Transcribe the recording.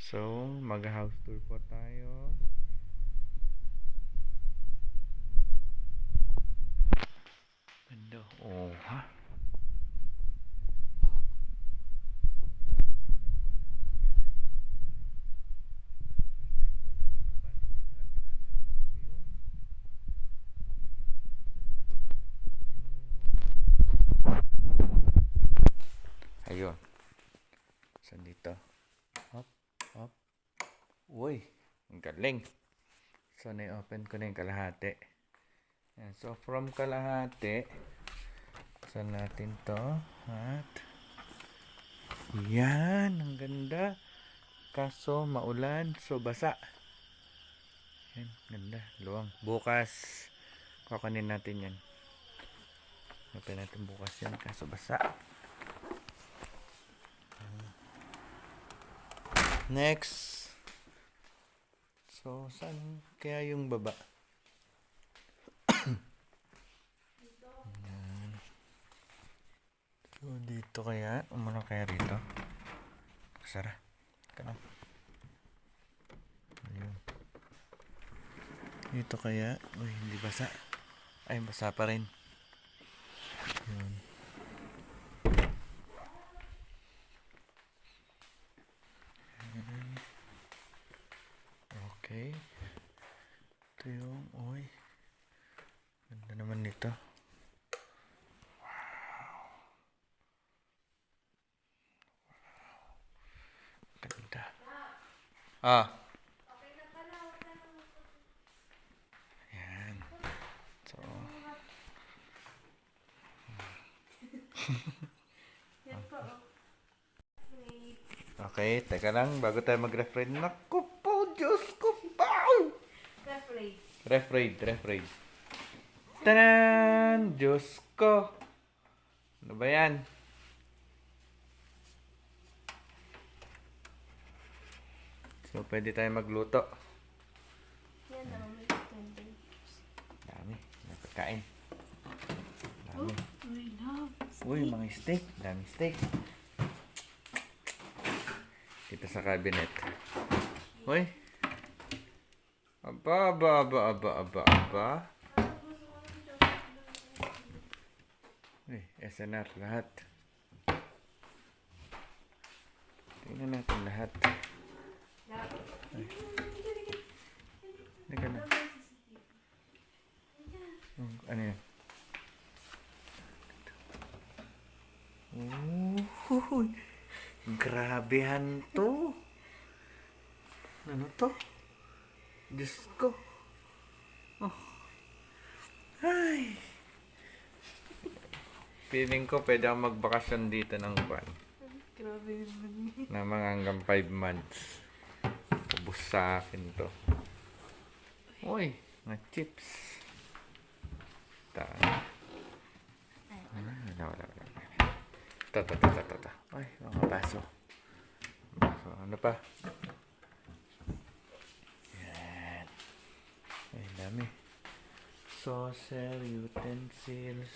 So, mag-house tour po tayo. Ganda. Oh, ha? Ayun. Saan dito? Hop, hop. Uy, ang galing. So, na-open ko na yung kalahati. Yan. So, from kalahati, saan natin to? At, yan, ang ganda. Kaso, maulan, so basa. Yan, ganda. Luwang. Bukas, kukunin natin yan. Open natin bukas yan, kaso basa. Next. So, saan kaya yung baba? So, dito kaya? Umano kaya rito? Sara. Kanang. Ayun. Dito kaya? Uy, hindi basa. Ay, basa pa rin. Ayun. Okay. Ito yung, uy. Ganda naman nito. Ganda. Ah. Ayan. So. Okay, teka lang. Bago tayo mag-refrain. Naku po, Diyos ko po! Refrain. Tanan! Diyos ko! Ano ba yan? So, pwede tayo magluto. Yan naman. Dami. Napagkain. Dami. We love Uy, mga steak. Dami steak. Dito sa cabinet. Uy. Aba. Uy, SNR lahat. Tingnan natin lahat. Ay. Teka na. Ano yan? Uy. Grabehan to. Ano to? Diyos ko. Oh. Ay. Feeling ko pwede akong magbakasyon dito ng buwan. Grabe naman. Na mga hanggang 5 months. Ubus sa akin to. Uy, mga chips. Wala. Ito. Ay, mga baso. Ano pa? Yan. Ay, dami. Saucer, utensils.